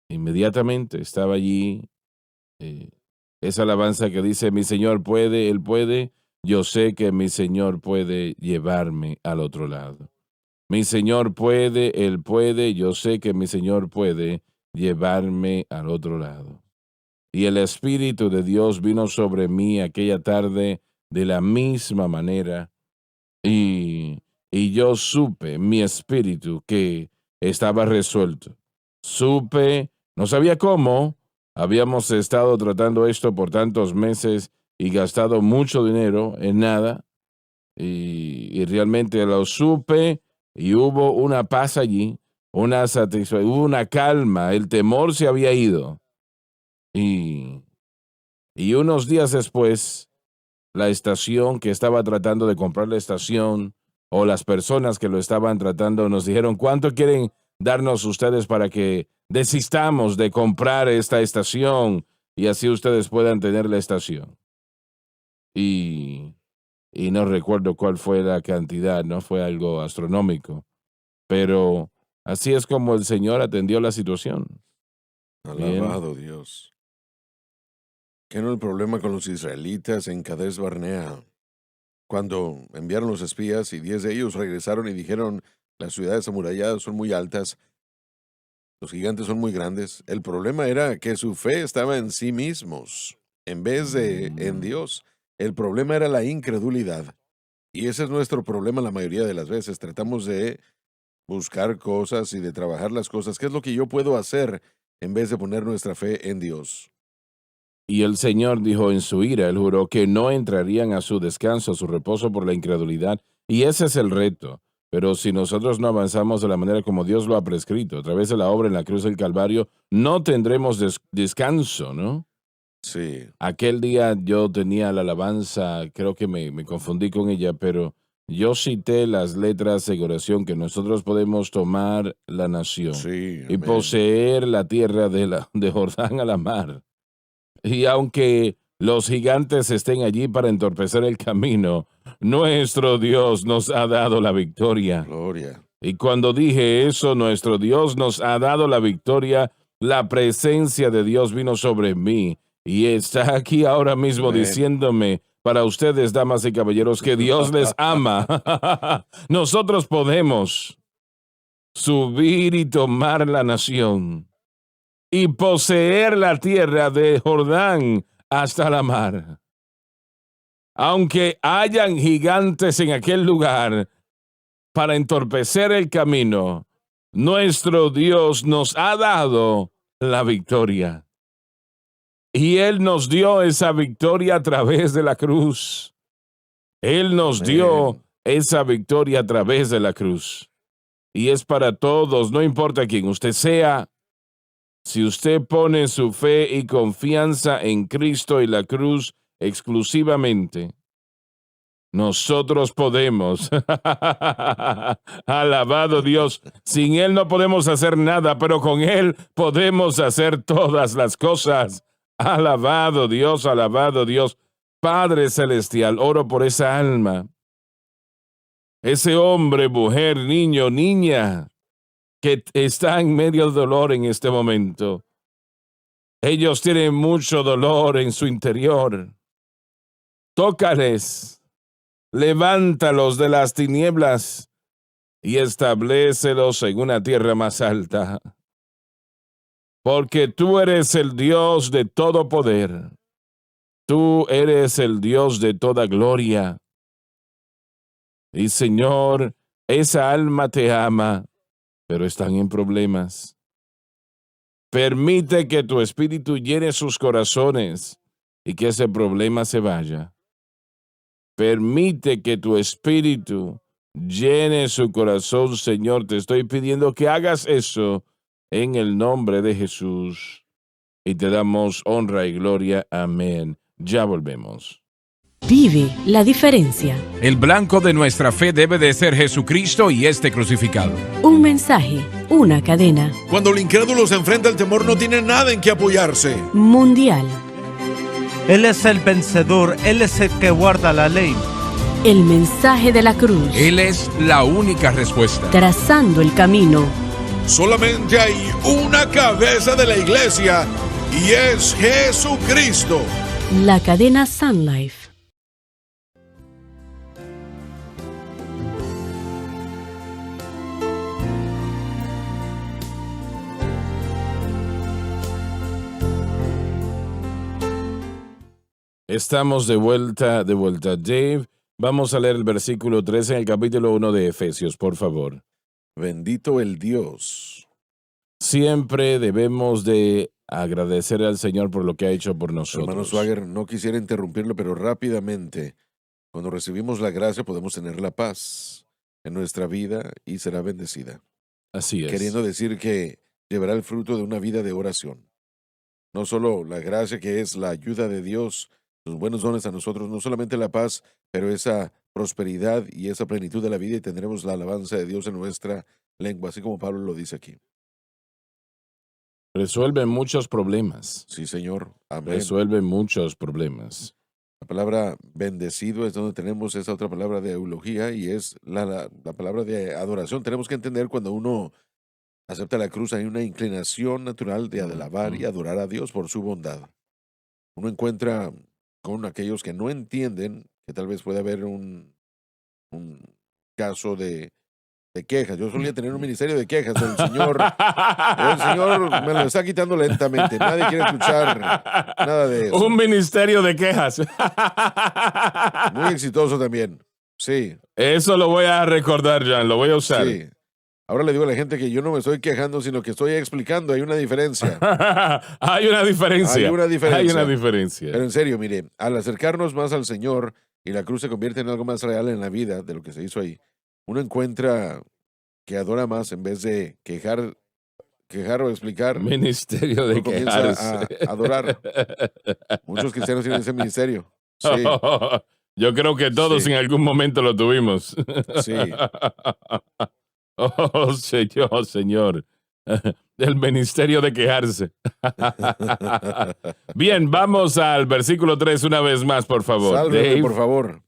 Inmediatamente estaba allí esa alabanza que dice, mi Señor puede, Él puede, yo sé que mi Señor puede llevarme al otro lado. Mi Señor puede, Él puede, yo sé que mi Señor puede llevarme al otro lado. Y el Espíritu de Dios vino sobre mí aquella tarde de la misma manera y yo supe, mi espíritu, que estaba resuelto. Supe, no sabía cómo, habíamos estado tratando esto por tantos meses y gastado mucho dinero en nada y realmente lo supe y hubo una paz allí, una satisfacción, hubo una calma, el temor se había ido. Y unos días después, la estación que estaba tratando de comprar la estación o las personas que lo estaban tratando nos dijeron, ¿cuánto quieren darnos ustedes para que desistamos de comprar esta estación y así ustedes puedan tener la estación? Y no recuerdo cuál fue la cantidad, no fue algo astronómico, pero así es como el Señor atendió la situación. Alabado Dios. ¿Qué no el problema con los israelitas en Cades Barnea? Cuando enviaron los espías y 10 de ellos regresaron y dijeron, las ciudades amuralladas son muy altas, los gigantes son muy grandes. El problema era que su fe estaba en sí mismos, en vez de en Dios. El problema era la incredulidad. Y ese es nuestro problema la mayoría de las veces. Tratamos de buscar cosas y de trabajar las cosas. ¿Qué es lo que yo puedo hacer en vez de poner nuestra fe en Dios? Y el Señor dijo en su ira, él juró que no entrarían a su descanso, a su reposo por la incredulidad. Y ese es el reto. Pero si nosotros no avanzamos de la manera como Dios lo ha prescrito, a través de la obra en la cruz del Calvario, no tendremos descanso, ¿no? Sí. Aquel día yo tenía la alabanza, creo que me confundí con ella, pero yo cité las letras de oración que nosotros podemos tomar la nación Sí, y amén. poseer la tierra de Jordán a la mar. Y aunque los gigantes estén allí para entorpecer el camino, nuestro Dios nos ha dado la victoria. Gloria. Y cuando dije eso, nuestro Dios nos ha dado la victoria, la presencia de Dios vino sobre mí y está aquí ahora mismo Amén. diciéndome para ustedes, damas y caballeros, que Dios les ama. Nosotros podemos subir y tomar la nación y poseer la tierra de Jordán hasta la mar. Aunque hayan gigantes en aquel lugar para entorpecer el camino, nuestro Dios nos ha dado la victoria. Y Él nos dio esa victoria a través de la cruz. Él nos dio Amén. esa victoria a través de la cruz. Y es para todos, no importa quién usted sea. Si usted pone su fe y confianza en Cristo y la cruz exclusivamente, nosotros podemos. Alabado Dios. Sin Él no podemos hacer nada, pero con Él podemos hacer todas las cosas. Alabado Dios, alabado Dios. Padre Celestial, oro por esa alma. Ese hombre, mujer, niño, niña que está en medio del dolor en este momento. Ellos tienen mucho dolor en su interior. tócales, levántalos de las tinieblas y establécelos en una tierra más alta. Porque tú eres el Dios de todo poder. Tú eres el Dios de toda gloria. Y Señor, esa alma te ama, pero están en problemas. Permite que tu espíritu llene sus corazones y que ese problema se vaya. Permite que tu espíritu llene su corazón, Señor. Te estoy pidiendo que hagas eso en el nombre de Jesús. Y te damos honra y gloria. Amén. Ya volvemos. Vive la diferencia. El blanco de nuestra fe debe de ser Jesucristo y este crucificado. Un mensaje, una cadena. Cuando el incrédulo se enfrenta al temor, no tiene nada en que apoyarse. Mundial. Él es el vencedor, Él es el que guarda la ley. El mensaje de la cruz. Él es la única respuesta. Trazando el camino. Solamente hay una cabeza de la iglesia y es Jesucristo. La cadena Sun Life. Estamos de vuelta, Dave. Vamos a leer el versículo 13 en el capítulo 1 de Efesios, por favor. Bendito el Dios. Siempre debemos de agradecer al Señor por lo que ha hecho por Hermano nosotros. Swagger, no quisiera interrumpirlo, pero rápidamente, cuando recibimos la gracia podemos tener la paz en nuestra vida y será bendecida. Así es. Queriendo decir que llevará el fruto de una vida de oración. No solo la gracia que es la ayuda de Dios, sus buenos dones a nosotros, no solamente la paz, pero esa prosperidad y esa plenitud de la vida y tendremos la alabanza de Dios en nuestra lengua, así como Pablo lo dice aquí. Resuelve muchos problemas. Sí, Señor. Amén. Resuelve muchos problemas. La palabra bendecido es donde tenemos esa otra palabra de eulogía y es la palabra de adoración. Tenemos que entender cuando uno acepta la cruz, hay una inclinación natural de alabar y adorar a Dios por su bondad. Uno encuentra con aquellos que no entienden que tal vez puede haber un caso de quejas. Yo solía tener un ministerio de quejas, pero el Señor me lo está quitando lentamente. Nadie quiere escuchar nada de eso. Un ministerio de quejas. Muy exitoso también. Sí. Eso lo voy a recordar, Jan, lo voy a usar. Sí. Ahora le digo a la gente que yo no me estoy quejando, sino que estoy explicando. Hay una diferencia. Hay una diferencia. Hay una diferencia. Hay una diferencia. Pero en serio, mire, al acercarnos más al Señor y la cruz se convierte en algo más real en la vida de lo que se hizo ahí, uno encuentra que adora más en vez de quejar o explicar. Ministerio de uno comienza quejarse. a adorar. Muchos cristianos tienen ese ministerio. Sí, Yo creo que todos Sí. en algún momento lo tuvimos. sí. Oh, Señor. El ministerio de quejarse. Bien, vamos al versículo 3 una vez más, por favor. Sálveme, Dave. por favor.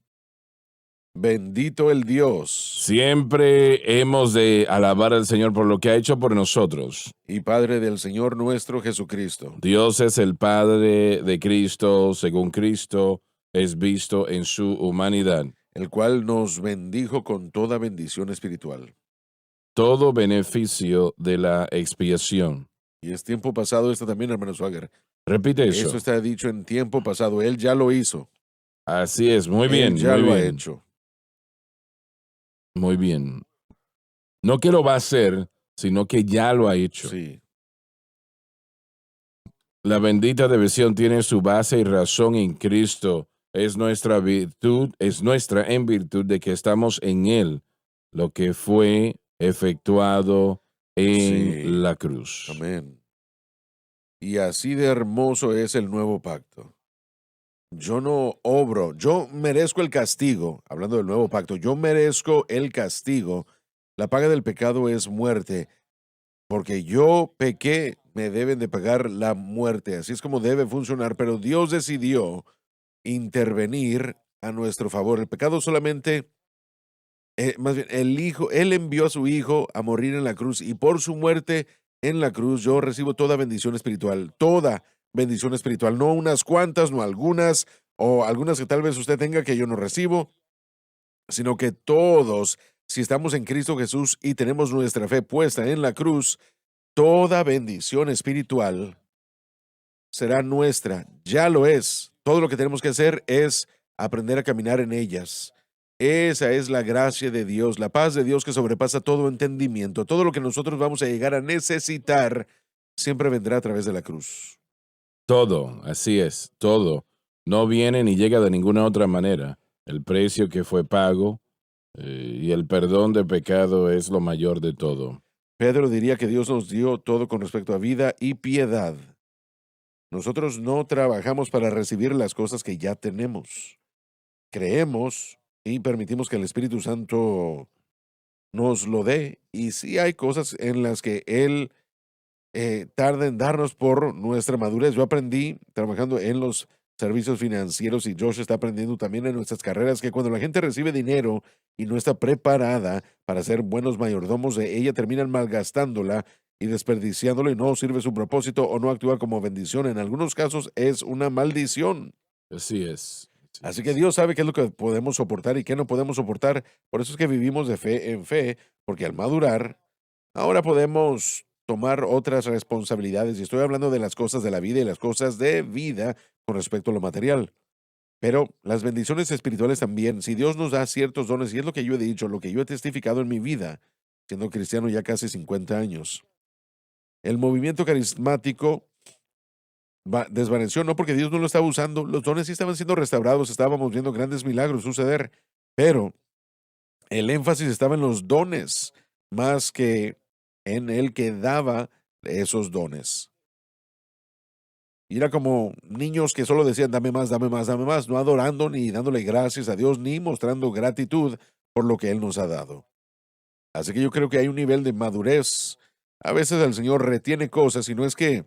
Bendito el Dios Siempre hemos de alabar al Señor por lo que ha hecho por nosotros. y Padre del Señor nuestro Jesucristo, Dios es el Padre de Cristo, según Cristo es visto en su humanidad. el cual nos bendijo con toda bendición espiritual. Todo beneficio de la expiación. Y es tiempo pasado esto también, hermano Swagger. Repite eso. Eso está dicho en tiempo pasado. Él ya lo hizo. Así es, muy bien, Él ya muy lo ha bien, hecho. muy bien. No que lo va a hacer, sino que ya lo ha hecho. Sí. La bendita devoción tiene su base y razón en Cristo. Es nuestra virtud, es nuestra en virtud de que estamos en Él, lo que fue efectuado en Sí. la cruz. Amén. Y así de hermoso es el nuevo pacto. Yo no obro, yo merezco el castigo, hablando del nuevo pacto, yo merezco el castigo. La paga del pecado es muerte, porque yo pequé, me deben de pagar la muerte. Así es como debe funcionar, pero Dios decidió intervenir a nuestro favor. El pecado solamente, más bien, Él envió a su Hijo a morir en la cruz y por su muerte en la cruz yo recibo toda bendición espiritual, no unas cuantas, no algunas o algunas que tal vez usted tenga que yo no recibo, sino que todos, si estamos en Cristo Jesús y tenemos nuestra fe puesta en la cruz, toda bendición espiritual será nuestra, ya lo es. Todo lo que tenemos que hacer es aprender a caminar en ellas. Esa es la gracia de Dios, la paz de Dios que sobrepasa todo entendimiento. Todo lo que nosotros vamos a llegar a necesitar siempre vendrá a través de la cruz. Todo, así es, todo. No viene ni llega de ninguna otra manera. El precio que fue pago y el perdón de pecado es lo mayor de todo. Pedro diría que Dios nos dio todo con respecto a vida y piedad. Nosotros no trabajamos para recibir las cosas que ya tenemos. Creemos y permitimos que el Espíritu Santo nos lo dé. Y sí hay cosas en las que Él tarda en darnos por nuestra madurez. Yo aprendí trabajando en los servicios financieros y Josh está aprendiendo también en nuestras carreras que cuando la gente recibe dinero y no está preparada para ser buenos mayordomos de ella, terminan malgastándola y desperdiciándolo y no sirve su propósito o no actúa como bendición. En algunos casos es una maldición. Así es. Así que Dios sabe qué es lo que podemos soportar y qué no podemos soportar. Por eso es que vivimos de fe en fe, porque al madurar, ahora podemos tomar otras responsabilidades. Y estoy hablando de las cosas de la vida y las cosas de vida con respecto a lo material. Pero las bendiciones espirituales también, si Dios nos da ciertos dones, y es lo que yo he dicho, lo que yo he testificado en mi vida, siendo cristiano ya casi 50 años. El movimiento carismático desvaneció, no porque Dios no lo estaba usando, los dones sí estaban siendo restaurados, estábamos viendo grandes milagros suceder, pero el énfasis estaba en los dones más que en el que daba esos dones. Y era como niños que solo decían, dame más, dame más, dame más, no adorando ni dándole gracias a Dios, ni mostrando gratitud por lo que Él nos ha dado. Así que yo creo que hay un nivel de madurez. A veces el Señor retiene cosas y no es que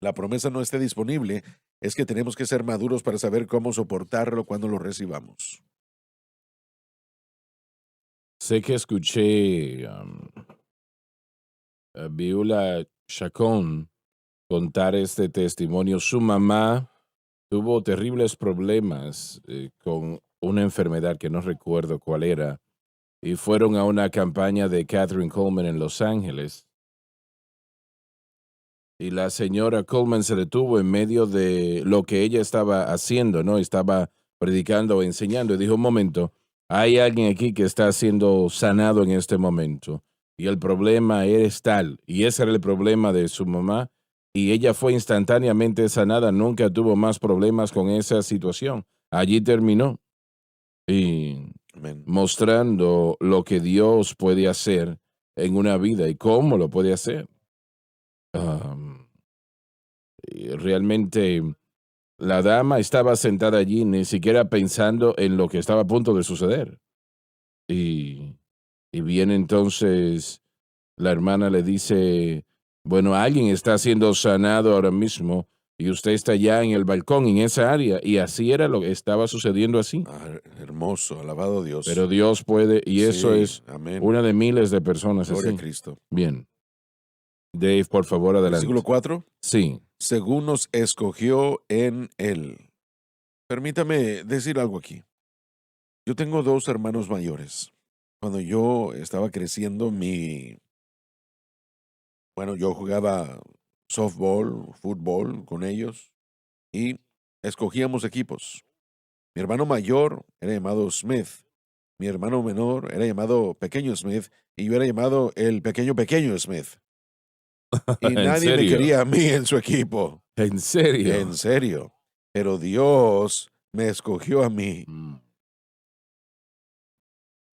la promesa no esté disponible, es que tenemos que ser maduros para saber cómo soportarlo cuando lo recibamos. Sé que escuché a Beulah Chacón contar este testimonio. Su mamá tuvo terribles problemas con una enfermedad que no recuerdo cuál era, y fueron a una campaña de Catherine Coleman en Los Ángeles. Y la señora Coleman se detuvo en medio de lo que ella estaba haciendo, ¿no? Estaba predicando o enseñando y dijo, un momento, hay alguien aquí que está siendo sanado en este momento. Y el problema es tal, y ese era el problema de su mamá, y ella fue instantáneamente sanada, nunca tuvo más problemas con esa situación. Allí terminó. Y Amén. mostrando lo que Dios puede hacer en una vida y cómo lo puede hacer. Y realmente la dama estaba sentada allí, ni siquiera pensando en lo que estaba a punto de suceder. Y viene entonces, la hermana le dice, bueno, alguien está siendo sanado ahora mismo y usted está ya en el balcón, en esa área. Y así era lo que estaba sucediendo así. Hermoso, alabado Dios. Pero Dios puede, y eso Sí, es amén. una de miles de personas Gloria así. a Cristo. Bien. Dave, por favor, adelante. Versículo 4. Sí. Según nos escogió en Él. Permítame decir algo aquí. Yo tengo 2 hermanos mayores. Cuando yo estaba creciendo, yo jugaba softball, fútbol con ellos y escogíamos equipos. Mi hermano mayor era llamado Smith. Mi hermano menor era llamado Pequeño Smith y yo era llamado el Pequeño Smith. Y ¿En nadie me serio? quería a mí en su equipo. ¿En serio? En serio. Pero Dios me escogió a mí.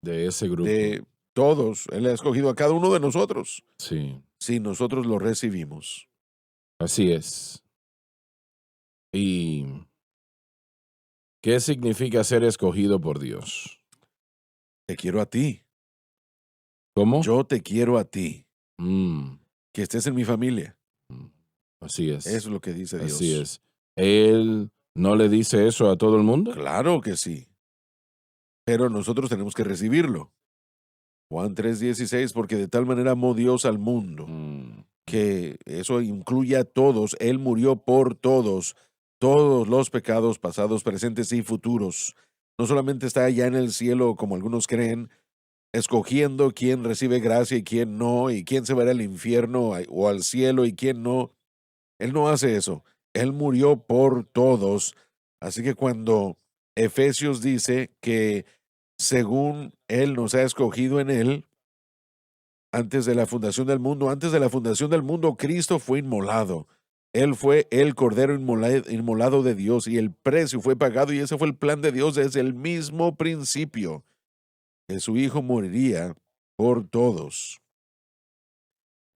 De ese grupo. De todos. Él ha escogido a cada uno de nosotros. Sí. Si nosotros lo recibimos. Así es. ¿Y qué significa ser escogido por Dios? Te quiero a ti. ¿Cómo? Yo te quiero a ti. Mm, Que estés en mi familia. así es. Eso es lo que dice Dios. Así es. ¿Él no le dice eso a todo el mundo? Claro que sí. Pero nosotros tenemos que recibirlo. Juan 3:16, porque de tal manera amó Dios al mundo, que eso incluye a todos. Él murió por todos. todos los pecados pasados, presentes y futuros. No solamente está allá en el cielo, como algunos creen, escogiendo quién recibe gracia y quién no, y quién se va al infierno o al cielo y quién no. Él no hace eso. Él murió por todos. Así que cuando Efesios dice que según Él nos ha escogido en Él, antes de la fundación del mundo, Cristo fue inmolado. Él fue el cordero inmolado de Dios y el precio fue pagado y ese fue el plan de Dios desde el mismo principio, que su Hijo moriría por todos.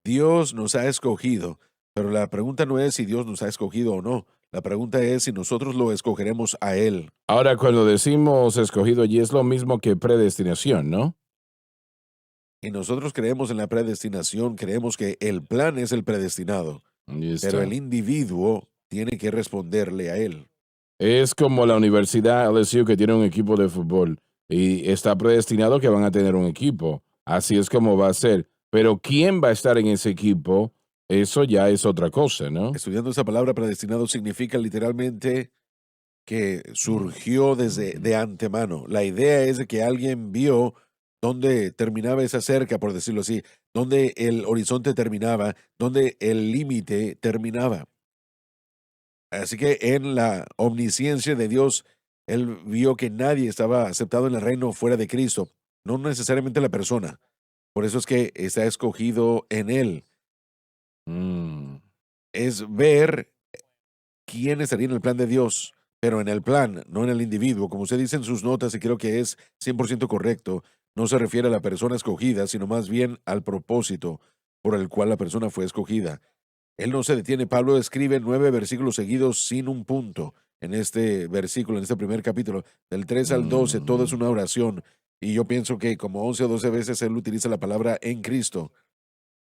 Dios nos ha escogido, pero la pregunta no es si Dios nos ha escogido o no. La pregunta es si nosotros lo escogeremos a Él. Ahora, cuando decimos escogido allí es lo mismo que predestinación, ¿no? Y nosotros creemos en la predestinación, creemos que el plan es el predestinado, Ahí pero está. el individuo tiene que responderle a Él. Es como la Universidad LSU que tiene un equipo de fútbol y está predestinado que van a tener un equipo. Así es como va a ser. Pero ¿quién va a estar en ese equipo? Eso ya es otra cosa, ¿no? Estudiando esa palabra predestinado significa literalmente que surgió desde de antemano. La idea es de que alguien vio dónde terminaba esa cerca, por decirlo así, dónde el horizonte terminaba, dónde el límite terminaba. Así que en la omnisciencia de Dios, Él vio que nadie estaba aceptado en el reino fuera de Cristo, no necesariamente la persona. Por eso es que está escogido en Él. Mm. Es ver quién estaría en el plan de Dios, pero en el plan, no en el individuo. Como usted dice en sus notas, y creo que es 100% correcto, no se refiere a la persona escogida, sino más bien al propósito por el cual la persona fue escogida. Él no se detiene. Pablo escribe 9 versículos seguidos sin un punto en este versículo, en este primer capítulo, del 3 al 12, todo es una oración. Y yo pienso que como 11 o 12 veces él utiliza la palabra en Cristo.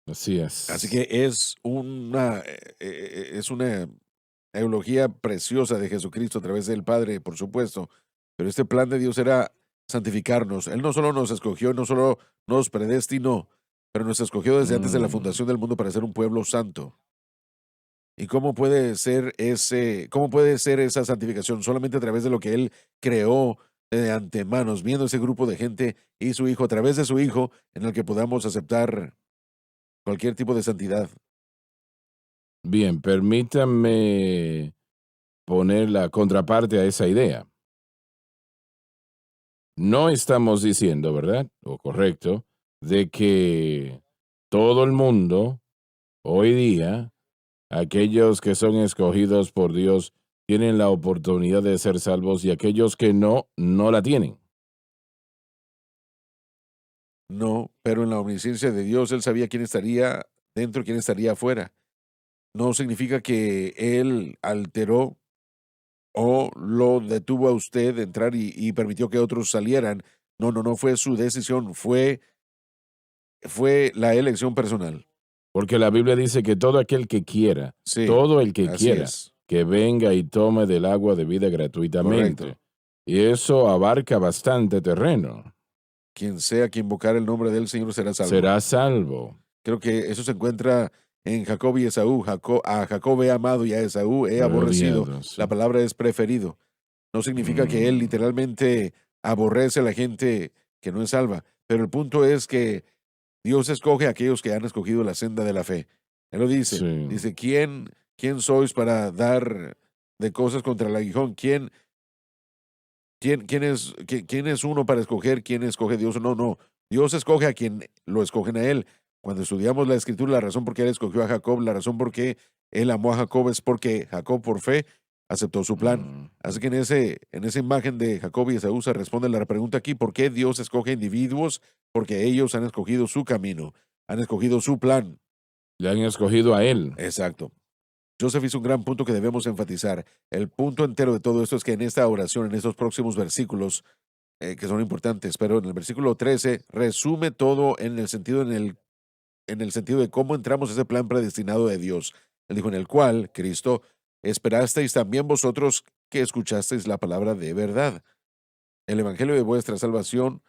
Así es. Así que es una eulogía preciosa de Jesucristo a través del Padre, por supuesto. Pero este plan de Dios era santificarnos. Él no solo nos escogió, no solo nos predestinó, pero nos escogió desde antes de la Mm. fundación del mundo para ser un pueblo santo. ¿Y cómo puede ser esa santificación? Solamente a través de lo que Él creó de antemanos, viendo ese grupo de gente y su Hijo, a través de su Hijo, en el que podamos aceptar cualquier tipo de santidad. Bien, permítame poner la contraparte a esa idea. No estamos diciendo, ¿verdad? O correcto, de que todo el mundo hoy día, aquellos que son escogidos por Dios, tienen la oportunidad de ser salvos y aquellos que no, no la tienen. No, pero en la omnisciencia de Dios, Él sabía quién estaría dentro, quién estaría afuera. No significa que Él alteró o lo detuvo a usted de entrar y permitió que otros salieran. No, no, no fue su decisión, fue la elección personal. Porque la Biblia dice que todo aquel que quiera, Sí, todo el que así quiera, es. que venga y tome del agua de vida gratuitamente. Correcto. Y eso abarca bastante terreno. Quien sea que invocar el nombre del Señor será salvo. Será salvo. Creo que eso se encuentra en Jacob y Esaú. A Jacob he amado y a Esaú he aborrecido. Odiado, sí. La palabra es preferido. No significa que él literalmente aborrece a la gente que no es salva. Pero el punto es que Dios escoge a aquellos que han escogido la senda de la fe. Él lo dice. Sí. Dice, ¿quién sois para dar de cosas contra el aguijón? ¿Quién es uno para escoger quién escoge Dios? No, no. Dios escoge a quien lo escogen a él. Cuando estudiamos la escritura, la razón por qué él escogió a Jacob, la razón por qué él amó a Jacob es porque Jacob por fe aceptó su plan. Así que en esa imagen de Jacob y Esaú se responde la pregunta aquí, ¿por qué Dios escoge individuos? Porque ellos han escogido su camino, han escogido su plan. Le han escogido a él. Exacto. Joseph hizo un gran punto que debemos enfatizar. El punto entero de todo esto es que en esta oración, en estos próximos versículos, que son importantes, pero en el versículo 13 resume todo en el sentido de cómo entramos a ese plan predestinado de Dios. Él dijo, en el cual, Cristo, esperasteis también vosotros que escuchasteis la palabra de verdad. El evangelio de vuestra salvación,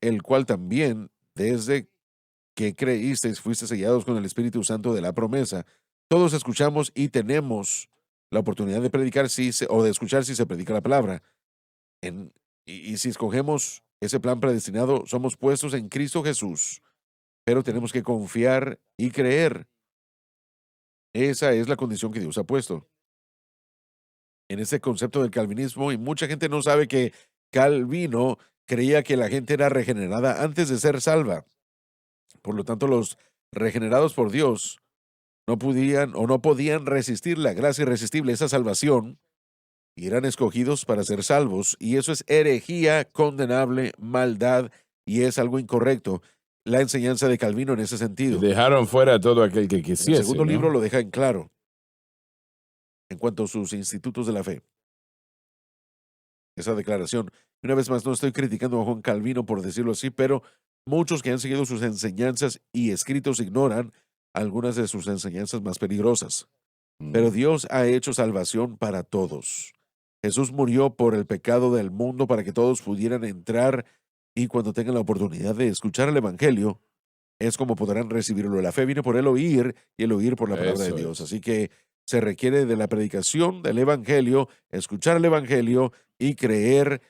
el cual también desde que creísteis fuisteis sellados con el Espíritu Santo de la promesa. todos escuchamos y tenemos la oportunidad de predicar o de escuchar si se predica la palabra. Y si escogemos ese plan predestinado, somos puestos en Cristo Jesús, pero tenemos que confiar y creer. Esa es la condición que Dios ha puesto. En este concepto del calvinismo, y mucha gente no sabe que Calvino creía que la gente era regenerada antes de ser salva. Por lo tanto, los regenerados por Dios no podían resistir la gracia irresistible, esa salvación, y eran escogidos para ser salvos. Y eso es herejía, condenable, maldad, y es algo incorrecto. La enseñanza de Calvino en ese sentido. Dejaron fuera a todo aquel que quisiese. El segundo ¿no? libro lo deja en claro en cuanto a sus institutos de la fe. Esa declaración. Una vez más, no estoy criticando a Juan Calvino por decirlo así, pero muchos que han seguido sus enseñanzas y escritos ignoran algunas de sus enseñanzas más peligrosas. Pero Dios ha hecho salvación para todos. Jesús murió por el pecado del mundo para que todos pudieran entrar, y cuando tengan la oportunidad de escuchar el Evangelio, es como podrán recibirlo. La fe viene por el oír y el oír por la palabra Eso de Dios. es. Así que se requiere de la predicación del Evangelio, escuchar el Evangelio y creer,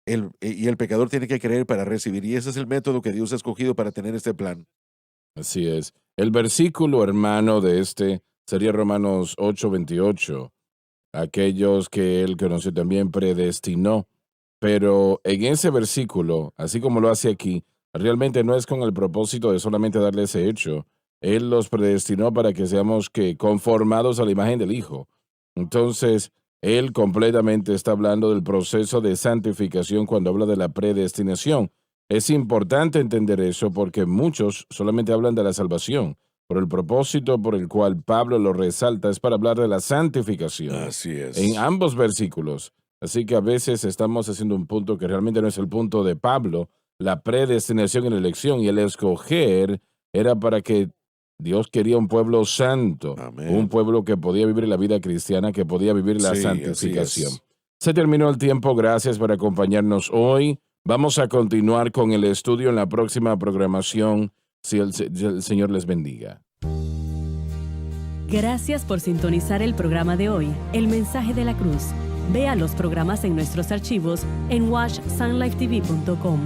y el pecador tiene que creer para recibir. Y ese es el método que Dios ha escogido para tener este plan. Así es. El versículo hermano de este sería Romanos 8:28. Aquellos que él conoció también predestinó. Pero en ese versículo, así como lo hace aquí, realmente no es con el propósito de solamente darle ese hecho. Él los predestinó para que seamos conformados a la imagen del Hijo. Entonces, él completamente está hablando del proceso de santificación cuando habla de la predestinación. Es importante entender eso porque muchos solamente hablan de la salvación, pero el propósito por el cual Pablo lo resalta es para hablar de la santificación. Así es. En ambos versículos. Así que a veces estamos haciendo un punto que realmente no es el punto de Pablo. La predestinación y la elección y el escoger era para que Dios quería un pueblo santo, Amén. un pueblo que podía vivir la vida cristiana, que podía vivir la Sí, santificación. así es. Se terminó el tiempo, gracias por acompañarnos hoy. Vamos a continuar con el estudio en la próxima programación, si el Señor les bendiga. Gracias por sintonizar el programa de hoy, El Mensaje de la Cruz. Vea los programas en nuestros archivos en watchsunlifetv.com.